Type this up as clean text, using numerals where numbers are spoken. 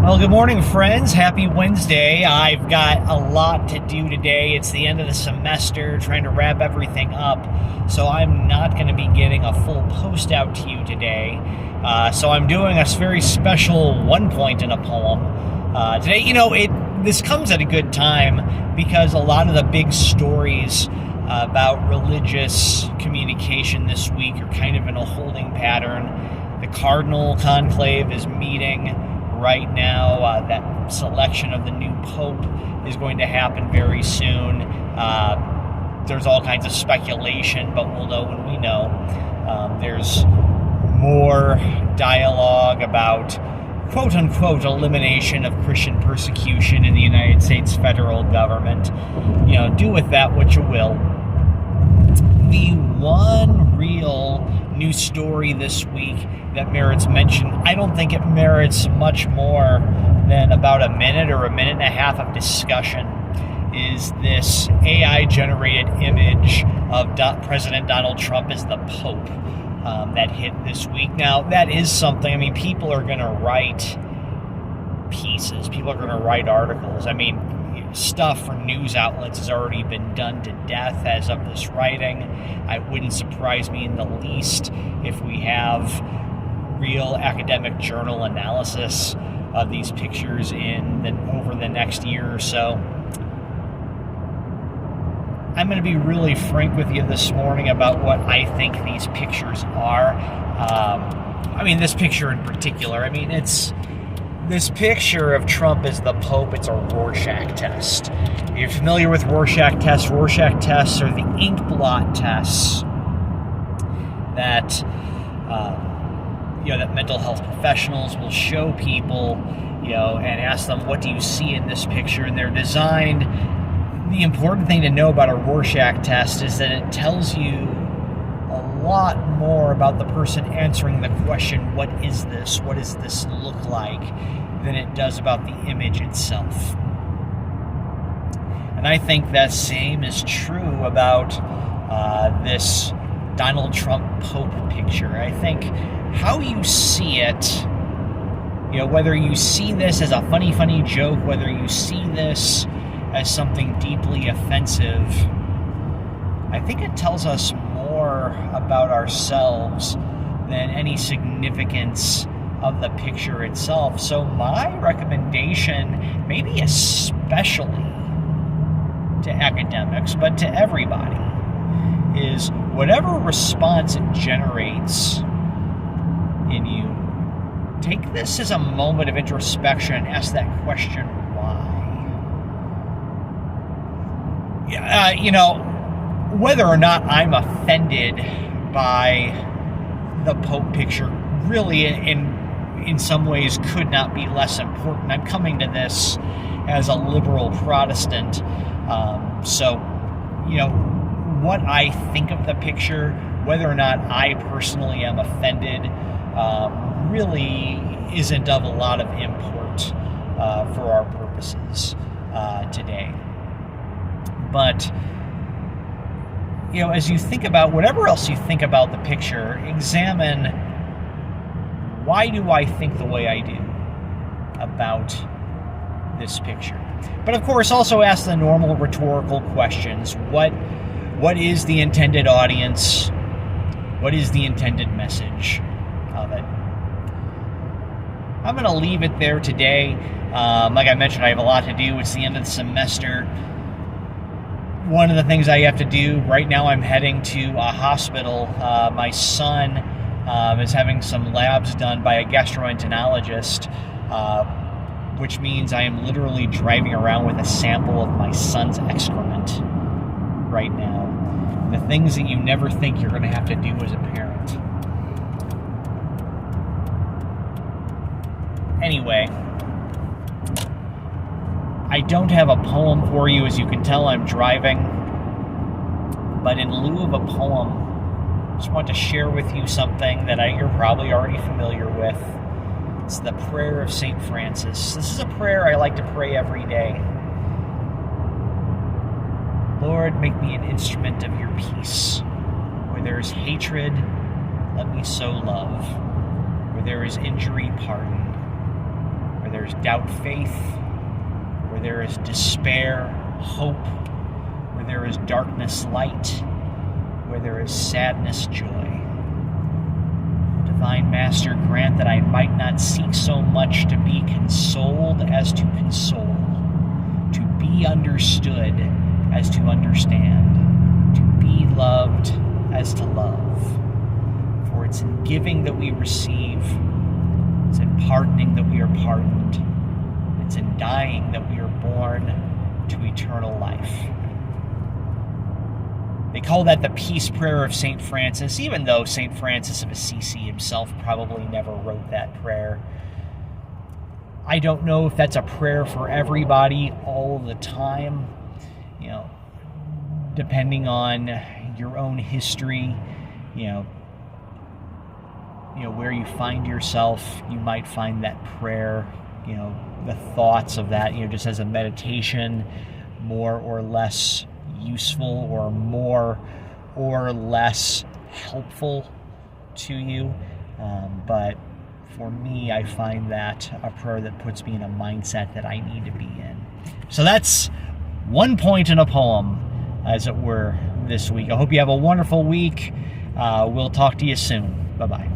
Well, good morning, friends. Happy Wednesday. I've got a lot to do today. It's the end of the semester, trying to wrap everything up. So I'm not going to be getting a full post out to you today. So I'm doing a very special one point in a poem today. This comes at a good time because a lot of the big stories about religious communication this week are kind of in a holding pattern. The Cardinal Conclave is meeting right now. That selection of the new Pope is going to happen very soon. There's all kinds of speculation, but we'll know when we know. There's more dialogue about quote-unquote elimination of Christian persecution in the United States federal government. Do with that what you will. The one real new story this week that merits mention, I don't think it merits much more than about a minute or a minute and a half of discussion, is this AI-generated image of President Donald Trump as the Pope that hit this week. Now, that is something, people are going to write pieces, people are going to write articles. Stuff for news outlets has already been done to death as of this writing. It wouldn't surprise me in the least if we have real academic journal analysis of these pictures over the next year or so. I'm going to be really frank with you this morning about what I think these pictures are. This picture in particular, it's this picture of Trump as the Pope. It's a Rorschach test. If you're familiar with Rorschach tests are the ink blot tests that that mental health professionals will show people, and ask them, what do you see in this picture? And they're designed. The important thing to know about a Rorschach test is that it tells you a lot more about the person answering the question, what is this? What does this look like? Than it does about the image itself. And I think that same is true about this Donald Trump Pope picture. I think how you see it, whether you see this as a funny joke, whether you see this as something deeply offensive, I think it tells us more about ourselves than any significance of the picture itself. So my recommendation, maybe especially to academics, but to everybody, is whatever response it generates in you, take this as a moment of introspection and ask that question, why? Whether or not I'm offended by the Pope picture really in some ways could not be less important. I'm coming to this as a liberal Protestant. So what I think of the picture, whether or not I personally am offended, really isn't of a lot of import for our purposes today. But as you think about whatever else you think about the picture, examine, why do I think the way I do about this picture? But of course, also ask the normal rhetorical questions. What is the intended audience? What is the intended message of it? I'm going to leave it there today. Like I mentioned, I have a lot to do. It's the end of the semester. One of the things I have to do right now, I'm heading to a hospital. My son is having some labs done by a gastroenterologist, which means I am literally driving around with a sample of my son's excrement right now. The things that you never think you're going to have to do as a parent. Anyway, I don't have a poem for you. As you can tell, I'm driving. But in lieu of a poem, I just want to share with you something that you're probably already familiar with. It's the prayer of St. Francis. This is a prayer I like to pray every day. Lord, make me an instrument of your peace. Where there is hatred, let me sow love. Where there is injury, pardon. Where there's doubt, faith, where there is despair, hope, where there is darkness, light, where there is sadness, joy. Divine Master, grant that I might not seek so much to be consoled as to console, to be understood as to understand, to be loved as to love. For it's in giving that we receive, it's in pardoning that we are pardoned, it's in dying that we are born to eternal life. They call that the peace prayer of St. Francis, even though St. Francis of Assisi himself probably never wrote that prayer. I don't know if that's a prayer for everybody all the time. Depending on your own history, where you find yourself, you might find that prayer, the thoughts of that, just as a meditation, more or less useful or more or less helpful to you. But for me, I find that a prayer that puts me in a mindset that I need to be in. So that's one point in a poem, as it were, this week. I hope you have a wonderful week. We'll talk to you soon. Bye-bye.